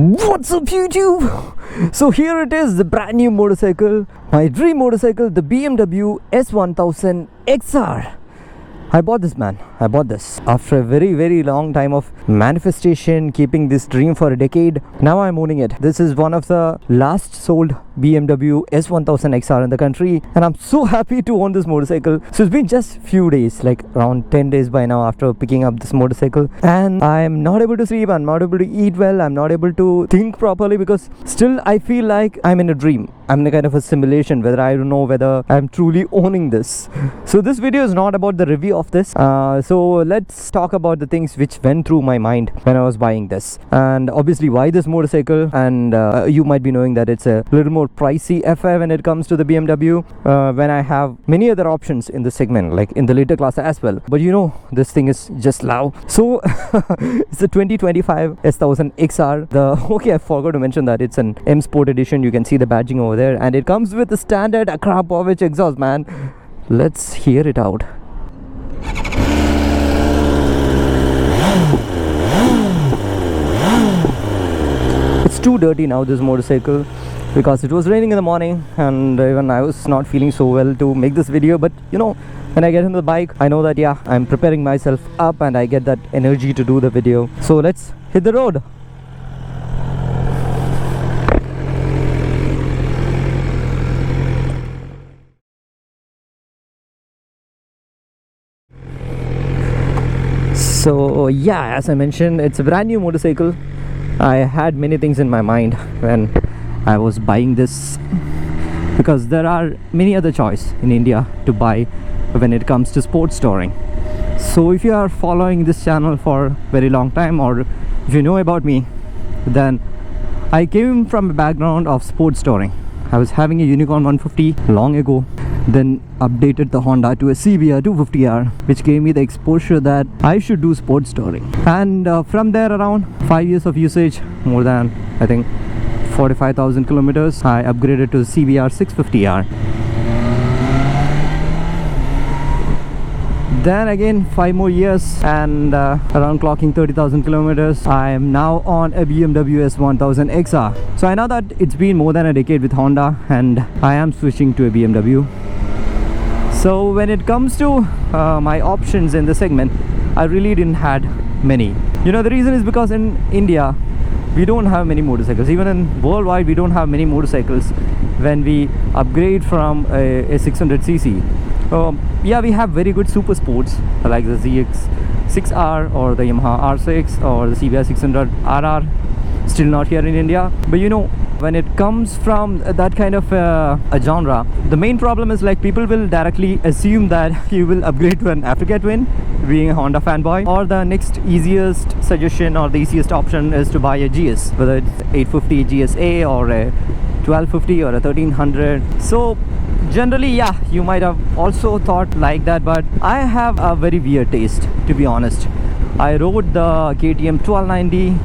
What's up YouTube? So here it is, the brand new motorcycle, my dream motorcycle, the BMW S1000 XR. I bought this, man. I bought this after a very long time of manifestation, keeping this dream for a decade. Now I'm owning it. This is one of the last sold BMW S1000 XR in the country, and I'm so happy to own this motorcycle. So it's been just few days, like around 10 days by now after picking up this motorcycle, and I'm not able to sleep, I'm not able to eat well, I'm not able to think properly, because still I feel like I'm in a dream. I'm in a kind of a simulation, whether I don't know whether I'm truly owning this. So this video is not about the review of this. So let's talk about the things which went through my mind when I was buying this, and obviously why this motorcycle. And you might be knowing that it's a little more pricey affair when it comes to the BMW, when I have many other options in the segment, like in the later class as well. But you know, this thing is just loud. So it's the 2025 S1000 XR. Okay, I forgot to mention that it's an M Sport edition. You can see the badging over there, and it comes with the standard Akrapovic exhaust, man. Let's hear it out. It's too dirty now, this motorcycle, because it was raining in the morning and even I was not feeling so well to make this video. But you know, when I get on the bike, I know that yeah, I'm preparing myself up and I get that energy to do the video. So let's hit the road. So yeah, as I mentioned, it's a brand new motorcycle. I had many things in my mind when I was buying this, because there are many other choices in India to buy when it comes to sports touring. So if you are following this channel for a very long time, or if you know about me, then I came from a background of sports touring. I was having a Unicorn 150 long ago, then updated the Honda to a CBR 250R, which gave me the exposure that I should do sports touring. And from there, around 5 years of usage, more than I think 45,000 kilometers, I upgraded to the CBR 650R. Then again 5 more years, and around clocking 30,000 kilometers, I am now on a BMW S1000 XR. So I know that it's been more than a decade with Honda, and I am switching to a BMW. So when it comes to my options in the segment, I really didn't had many. You know, the reason is because in India we don't have many motorcycles. Even in worldwide we don't have many motorcycles when we upgrade from a 600cc. Yeah, we have very good super sports like the ZX6R or the Yamaha R6 or the CBR 600 RR. Still not here in India. But you know, when it comes from that kind of a genre, the main problem is like people will directly assume that you will upgrade to an Africa Twin, being a Honda fanboy, or the next easiest suggestion or the easiest option is to buy a GS, whether it's 850 GSA or a 1250 or a 1300. So generally, yeah, you might have also thought like that, but I have a very weird taste, to be honest. I rode the KTM 1290,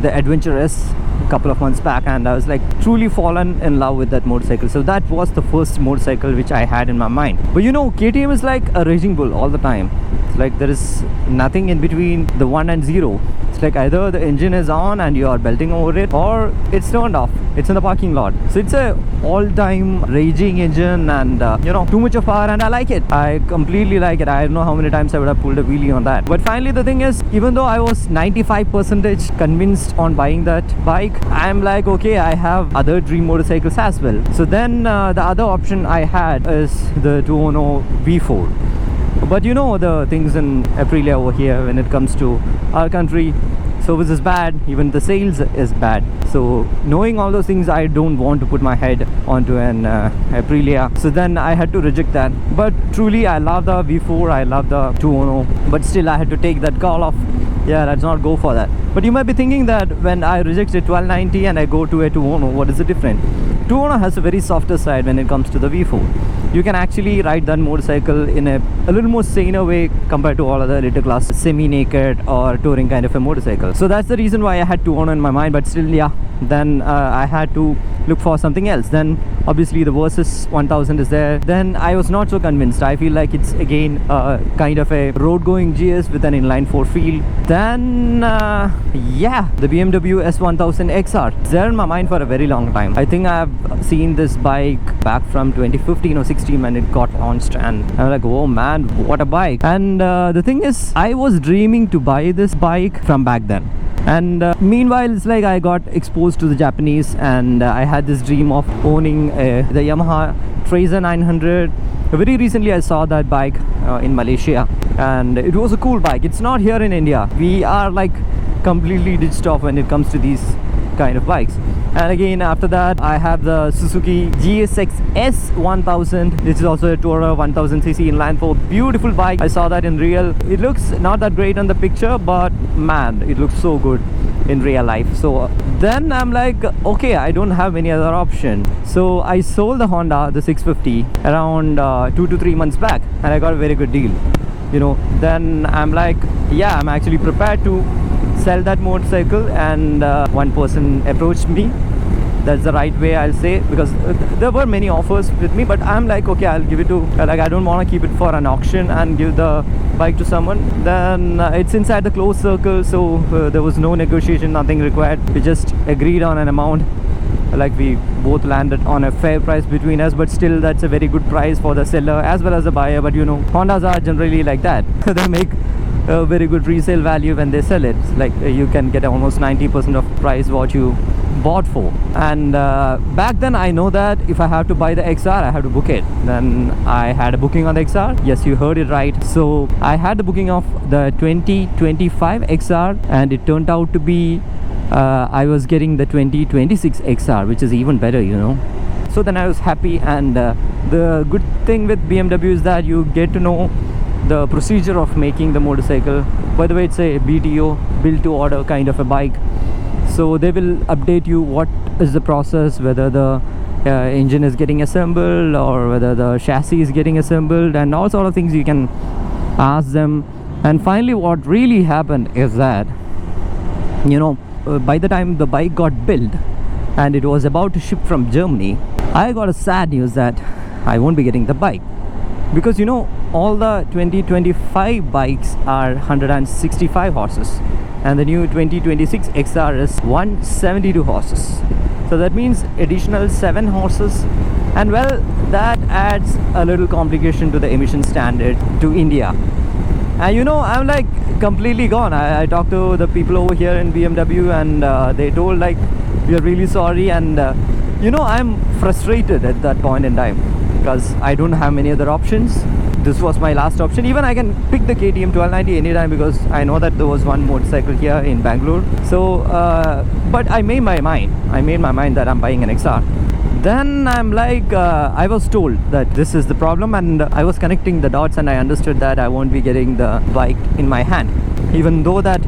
the Adventure S, a couple of months back, and I was like truly fallen in love with that motorcycle. So that was the first motorcycle which I had in my mind. But you know, KTM is like a raging bull all the time. It's like there is nothing in between the 1 and 0. It's like either the engine is on and you are belting over it, or it's turned off, it's in the parking lot. So it's a all-time raging engine, and you know, too much of power, and I like it. I completely like it. I don't know how many times I would have pulled a wheelie on that. But finally the thing is, even though I was 95% convinced on buying that bike, I'm like, okay, I have other dream motorcycles as well. So then the other option I had is the 210 V4. But you know, the things in Aprilia over here, when it comes to our country, service is bad, even the sales is bad. So knowing all those things, I don't want to put my head onto an Aprilia. So then I had to reject that. But truly, I love the V4, I love the 210, but still I had to take that call of, yeah, let's not go for that. But you might be thinking that when I reject a 1290 and I go to a 210, what is the difference? 210 has a very softer side when it comes to the V4. you can actually ride that motorcycle in a little more saner way compared to all other little class semi-naked or touring kind of a motorcycle. So that's the reason why I had to own in my mind. But still, yeah, then I had to look for something else. Then obviously the Versus 1000 is there. Then I was not so convinced. I feel like it's again kind of a road going GS with an inline 4 feel. Then yeah, the BMW S1000 XR. It's there in my mind for a very long time. I think I've seen this bike back from 2015 or 16 when it got launched, and I'm like, oh man, what a bike. And the thing is, I was dreaming to buy this bike from back then. And meanwhile, it's like I got exposed to the Japanese, and I had this dream of owning the Yamaha Tracer 900. Very recently I saw that bike in Malaysia, and it was a cool bike. It's not here in India. We are like completely ditched off when it comes to these kind of bikes. And again, after that, I have the Suzuki GSX S1000. This is also a Tourer 1000cc inline 4. Beautiful bike. I saw that in real. It looks not that great on the picture, but man, it looks so good in real life. So then I'm like, okay, I don't have any other option. So I sold the Honda, the 650, around 2 to 3 months back, and I got a very good deal. You know, then I'm like, yeah, I'm actually prepared to sell that motorcycle. And one person approached me. That's the right way, I'll say, because there were many offers with me, but I'm like, okay, I'll give it to, like, I don't want to keep it for an auction and give the bike to someone. Then it's inside the closed circle, so there was no negotiation, nothing required. We just agreed on an amount, like we both landed on a fair price between us, but still that's a very good price for the seller as well as the buyer. But you know, Hondas are generally like that. They make a very good resale value when they sell it. Like you can get almost 90% of price what you bought for. And back then I know that if I have to buy the XR, I have to book it. Then I had a booking on the XR. Yes, you heard it right. So I had the booking of the 2025 XR, and it turned out to be I was getting the 2026 XR, which is even better, you know. So then I was happy. And the good thing with BMW is that you get to know the procedure of making the motorcycle. By the way, it's a BTO, build to order kind of a bike. So they will update you what is the process, whether the engine is getting assembled or whether the chassis is getting assembled, and all sort of things you can ask them. And finally, what really happened is that, you know, by the time the bike got built and it was about to ship from Germany, I got a sad news that I won't be getting the bike. Because you know, all the 2025 bikes are 165 horses, and the new 2026 XR is 172 horses. So that means additional 7 horses, and well, that adds a little complication to the emission standard to India. And you know, I'm like completely gone. I talked to the people over here in BMW, and they told like, we are really sorry. And you know, I'm frustrated at that point in time because I don't have many other options. This was my last option. Even I can pick the KTM 1290 anytime because I know that there was one motorcycle here in Bangalore. So but I made my mind that I'm buying an XR. Then I'm like, I was told that this is the problem, and I was connecting the dots, and I understood that I won't be getting the bike in my hand, even though that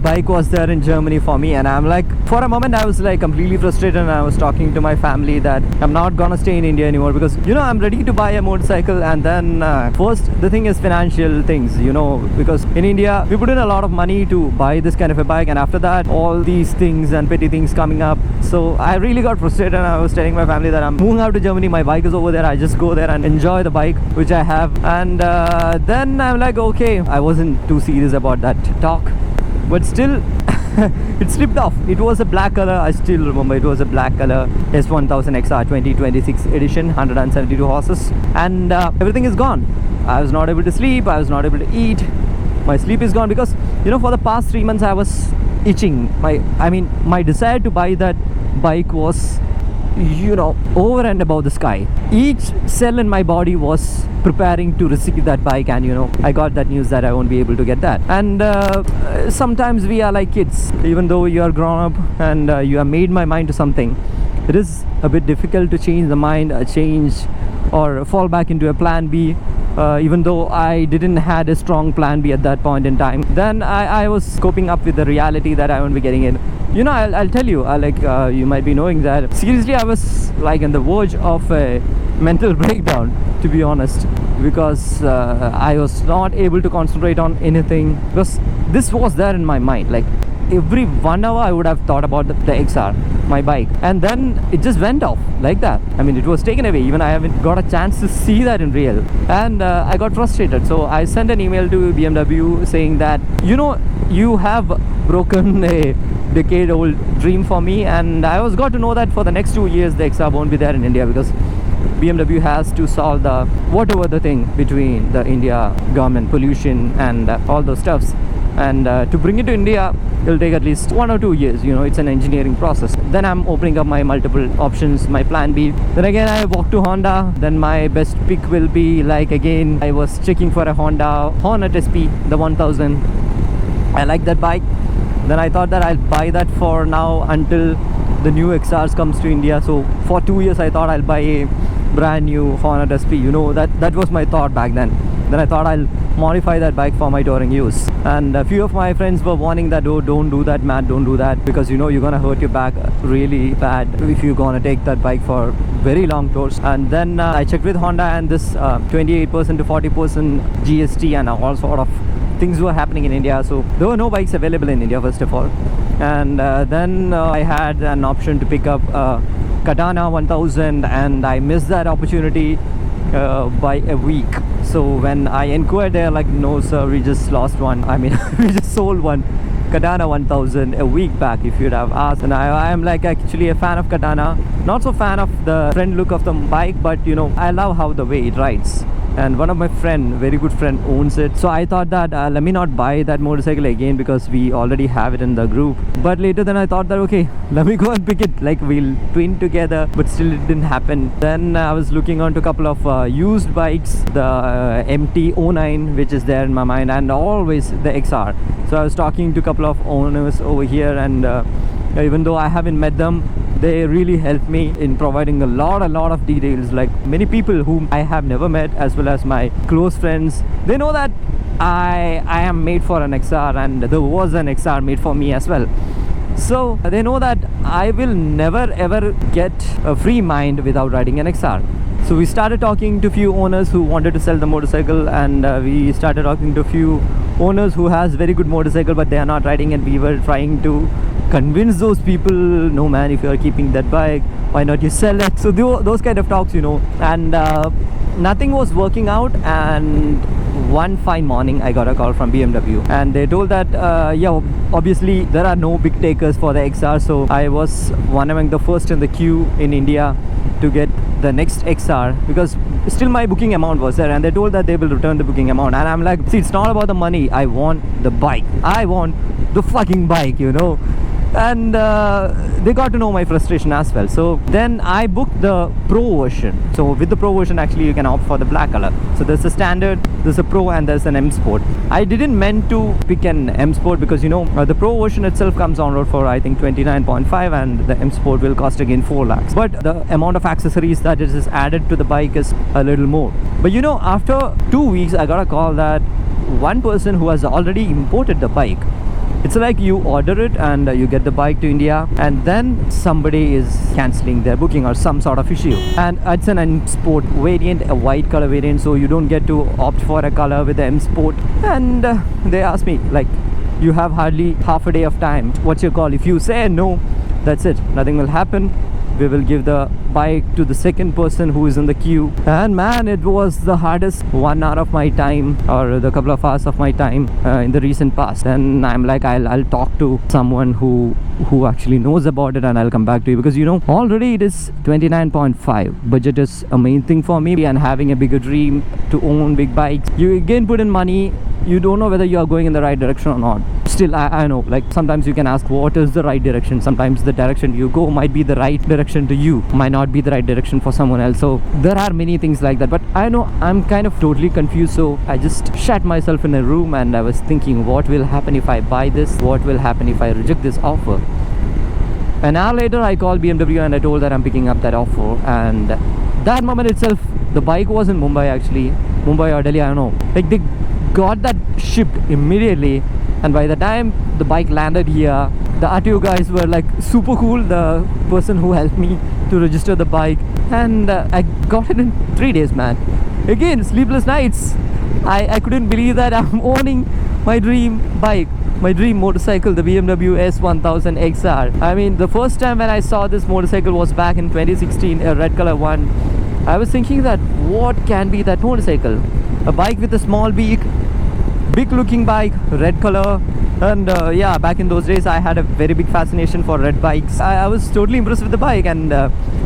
bike was there in Germany for me. And I'm like, for a moment I was like completely frustrated, and I was talking to my family that I'm not gonna stay in India anymore, because you know, I'm ready to buy a motorcycle. And then first the thing is financial things, you know, because in India we put in a lot of money to buy this kind of a bike, and after that all these things and petty things coming up. So I really got frustrated, and I was telling my family that I'm moving out to Germany, my bike is over there, I just go there and enjoy the bike which I have. And then I'm like, okay, I wasn't too serious about that talk, but still it slipped off. It was a black color, I still remember. It was a black color S1000 XR 2026 edition, 172 horses, and everything is gone. I was not able to sleep, I was not able to eat. My sleep is gone because, you know, for the past 3 months I was itching. My desire to buy that bike was, you know, over and above the sky. Each cell in my body was preparing to receive that bike, and you know, I got that news that I won't be able to get that. And sometimes we are like kids. Even though you are grown up and you have made my mind to something, it is a bit difficult to change the mind, change or fall back into a plan B. Even though I didn't had a strong plan B at that point in time, then I was coping up with the reality that I won't be getting it. you know, I'll tell you, you might be knowing that seriously I was like on the verge of a mental breakdown, to be honest, because I was not able to concentrate on anything, because this was there in my mind. Like every 1 hour I would have thought about the XR, my bike, and then it just went off like that. I mean, it was taken away. Even I haven't got a chance to see that in real, and I got frustrated. So I sent an email to BMW saying that, you know, you have broken a decade-old dream for me, and I was got to know that for the next 2 years the XR won't be there in India, because BMW has to solve the whatever the thing between the India government, pollution and all those stuffs, and to bring it to India it'll take at least 1 or 2 years. You know, it's an engineering process. Then I'm opening up my multiple options, my plan B. Then again I walk to Honda. Then my best pick will be, like, again I was checking for a Honda Hornet SP, the 1000. I like that bike. Then I thought that I'll buy that for now until the new XRs comes to India. So for 2 years I thought I'll buy a brand new Hornet SP. You know, that was my thought back then. Then I thought I'll modify that bike for my touring use, and a few of my friends were warning that, oh, don't do that, Matt, don't do that, because you know you're gonna hurt your back really bad if you're gonna take that bike for very long tours. And then I checked with Honda, and this 28% to 40% GST and all sort of things were happening in India, so there were no bikes available in India first of all. And then I had an option to pick up Katana 1000, and I missed that opportunity by a week. So when I inquired, they're like, no sir, we just lost one. I mean, we just sold one Katana 1000 a week back, if you'd have asked. And I am like actually a fan of Katana, not so fan of the front look of the bike, but you know, I love how the way it rides. And one of my friend, very good friend, owns it. So I thought that let me not buy that motorcycle again, because we already have it in the group. But later then I thought that, okay, let me go and pick it, like we'll twin together. But still it didn't happen. Then I was looking on to a couple of used bikes, the MT-09, which is there in my mind, and always the XR. So I was talking to a couple of owners over here, and even though I haven't met them, they really helped me in providing a lot of details. Like many people whom I have never met, as well as my close friends, they know that I am made for an XR, and there was an XR made for me as well. So they know that I will never ever get a free mind without riding an XR. So we started talking to few owners who wanted to sell the motorcycle, and we started talking to few owners who has very good motorcycle but they are not riding, and we were trying to convince those people, no man, if you are keeping that bike, why not you sell it? So those kind of talks, you know, and nothing was working out. And one fine morning I got a call from BMW, and they told that yeah, obviously there are no big takers for the XR. So I was one among the first in the queue in India to get the next XR, because still my booking amount was there, and they told that they will return the booking amount. And I'm like, see, it's not about the money, I want the bike, I want the fucking bike, you know. And they got to know my frustration as well. So then I booked the Pro version. So with the Pro version, actually you can opt for the black color. So there's a standard, there's a Pro, and there's an M Sport. I didn't meant to pick an M Sport because, you know, the Pro version itself comes on road for I think 29.5, and the M Sport will cost again 4 lakhs. But the amount of accessories that is added to the bike is a little more. But you know, after 2 weeks I got a call that one person who has already imported the bike, it's like you order it and you get the bike to India, and then somebody is cancelling their booking or some sort of issue, and it's an M Sport variant, a white color variant, so you don't get to opt for a color with the M Sport. And they asked me, like, you have hardly half a day of time, what's your call? If you say no, that's it, nothing will happen. We will give the bike to the second person who is in the queue. And man, it was the hardest 1 hour of my time, or the couple of hours of my time in the recent past. And I'm like, I'll talk to someone who actually knows about it, and I'll come back to you, because you know, already it is 29.5. Budget is a main thing for me, and having a bigger dream to own big bikes, you again put in money, you don't know whether you are going in the right direction or not. Still, I know, like, sometimes you can ask what is the right direction. Sometimes the direction you go might be the right direction to you, might not be the right direction for someone else. So there are many things like that, but I know I'm kind of totally confused. So I just shut myself in a room, and I was thinking, what will happen if I buy this? What will happen if I reject this offer? An hour later I called BMW and I told that I'm picking up that offer, and that moment itself, the bike was in Mumbai, actually Mumbai or Delhi, I don't know, like they got that shipped immediately. And by the time the bike landed here, The RTO guys were like super cool. The person who helped me to register the bike, and I got it in 3 days, man. Again, sleepless nights. I couldn't believe that I'm owning my dream bike, my dream motorcycle, the BMW S 1000 XR. I mean, the first time when I saw this motorcycle was back in 2016, a red color one. I was thinking that what can be that motorcycle? A bike with a small beak, big looking bike, red color. And yeah, back in those days I had a very big fascination for red bikes. I was totally impressed with the bike, and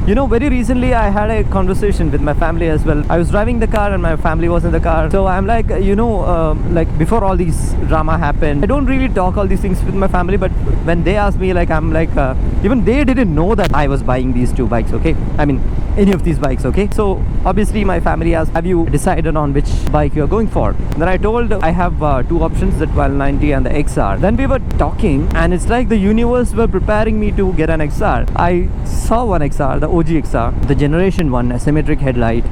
you know, very recently I had a conversation with my family as well. I was driving the car and my family was in the car, so I'm like, you know, like before all these drama happened, I don't really talk all these things with my family, but when they asked me, like, I'm like, even they didn't know that I was buying these two bikes, okay? I mean, any of these bikes, okay? So obviously my family asked, have you decided on which bike you're going for? Then I told I have two options, the 1290 and the XR. Then we were talking, and it's like the universe were preparing me to get an XR. I saw one XR, the OG XR, the generation one, a symmetric headlight,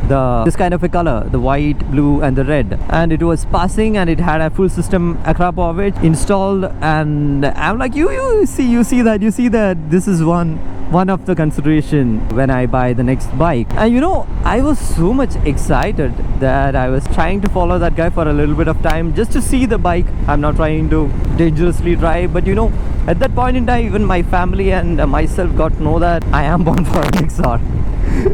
this kind of a color, the white, blue and the red, and it was passing, and it had a full system Akrapovic installed. And I'm like, you see that this is one of the consideration when I buy the next bike. And you know, I was so much excited that I was trying to follow that guy for a little bit of time just to see the bike. I'm not trying to dangerously drive, but you know, at that point in time, even my family and myself got to know that I am born for an XR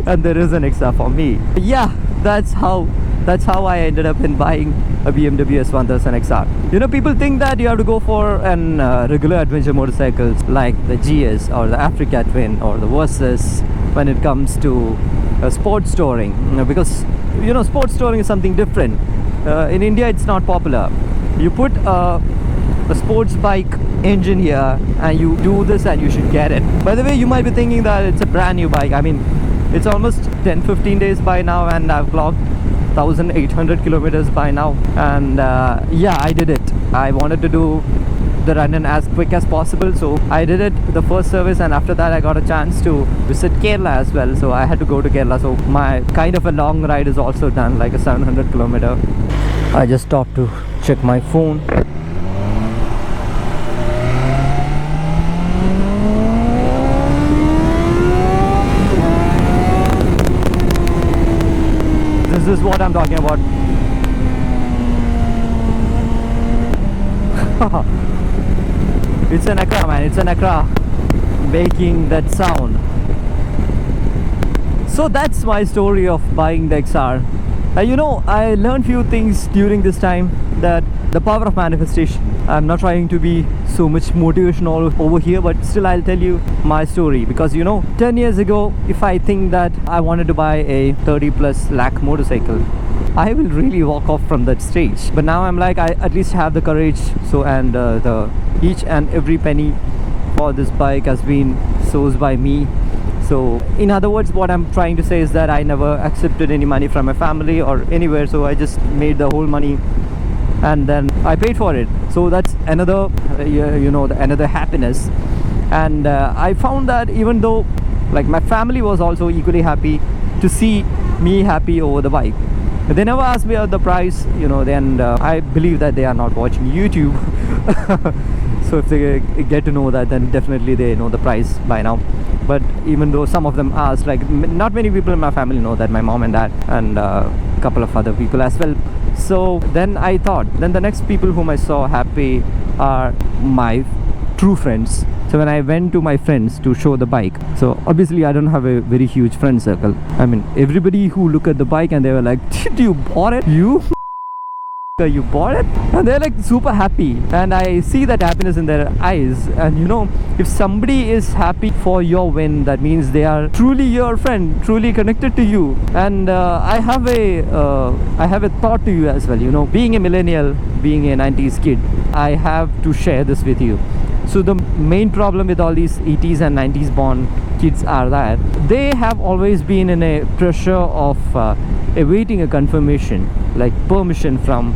and there is an XR for me. Yeah, that's how I ended up in buying a BMW S 1000 XR. You know, people think that you have to go for an regular adventure motorcycles like the GS or the Africa Twin or the Versus when it comes to sports touring, you know, because you know, sports touring is something different. In India it's not popular. You put a sports bike engine here and you do this and you should get it. By the way, you might be thinking that it's a brand new bike. I mean, it's almost 10-15 days by now, and I've clocked 1,800 kilometers by now. And yeah, I did it. I wanted to do the run-in as quick as possible, so I did it the first service, and after that I got a chance to visit Kerala as well, so I had to go to Kerala. So my kind of a long ride is also done, like a 700 kilometer. I just stopped to check my phone. This is what I'm talking about. It's an Accra, man. It's an Accra making that sound. So that's my story of buying the XR. You know, I learned few things during this time, that the power of manifestation. I'm not trying to be so much motivational over here, but still I'll tell you my story, because you know, 10 years ago, if I think that I wanted to buy a 30+ lakh motorcycle, I will really walk off from that stage. But now I'm like, I at least have the courage. So, and the each and every penny for this bike has been sourced by me. So in other words, what I'm trying to say is that I never accepted any money from my family or anywhere, so I just made the whole money and then I paid for it. So that's another you know, another happiness. And I found that even though like my family was also equally happy to see me happy over the bike, they never asked me about the price, you know. Then I believe that they are not watching YouTube. So if they get to know that, then definitely they know the price by now. But even though some of them asked, like not many people in my family know that, my mom and dad and a couple of other people as well. So then I thought, then the next people whom I saw happy are my true friends. So when I went to my friends to show the bike, so obviously I don't have a very huge friend circle. I mean, everybody who look at the bike and they were like, did you bought it? You bought it? And they're like super happy, and I see that happiness in their eyes. And you know, if somebody is happy for your win, that means they are truly your friend, truly connected to you. And I have a thought to you as well. You know, being a millennial, being a 90s kid, I have to share this with you. So the main problem with all these 80s and 90s born kids are that they have always been in a pressure of awaiting a confirmation, like permission from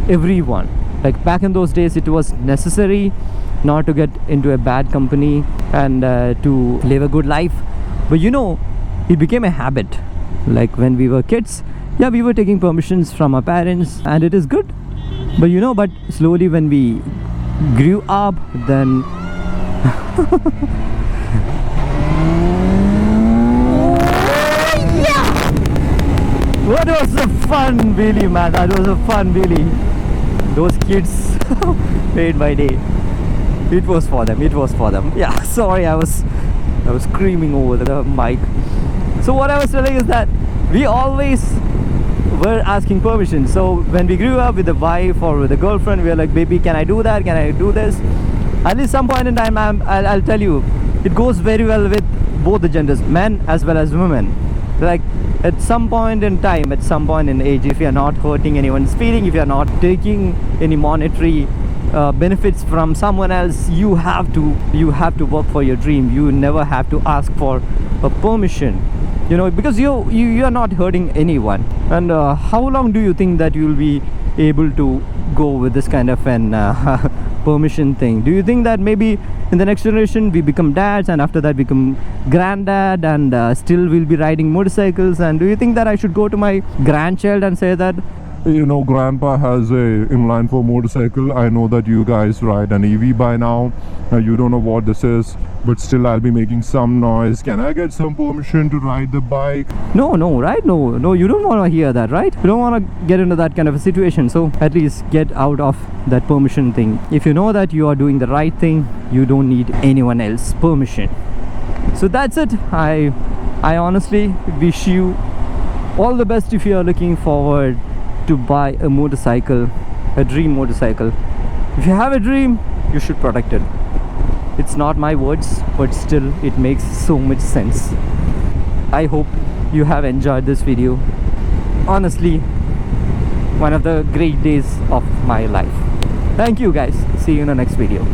everyone. Like back in those days, it was necessary not to get into a bad company and to live a good life. But you know, it became a habit. Like when we were kids, yeah, we were taking permissions from our parents and it is good. But you know, but slowly when we grew up, then What was a fun wheelie, man. That was a fun wheelie. Those kids paid by day. It was for them. It was for them. Yeah, sorry, I was screaming over the mic. So what I was telling is that we always were asking permission. So when we grew up with a wife or with a girlfriend, we were like, baby, can I do that? Can I do this? At least some point in time, I'll tell you, it goes very well with both the genders, men as well as women. Like at some point in time, at some point in age, if you're not hurting anyone's feeling, if you're not taking any monetary benefits from someone else, you have to work for your dream. You never have to ask for a permission, you know, because you are not hurting anyone. And how long do you think that you'll be able to go with this kind of an permission thing? Do you think that maybe in the next generation we become dads, and after that become granddad, and still we'll be riding motorcycles? And do you think that I should go to my grandchild and say that, you know, grandpa has a inline 4 motorcycle. I know that you guys ride an EV by now. You don't know what this is, but still I'll be making some noise. Can I get some permission to ride the bike? no, right? No, you don't want to hear that, right? You don't want to get into that kind of a situation. So at least get out of that permission thing. If you know that you are doing the right thing, you don't need anyone else's permission. So that's it. I honestly wish you all the best if you are looking forward to buy a motorcycle, a dream motorcycle. If you have a dream, you should protect it. It's not my words, but still it makes so much sense. I hope you have enjoyed this video. Honestly, one of the great days of my life. Thank you guys. See you in the next video.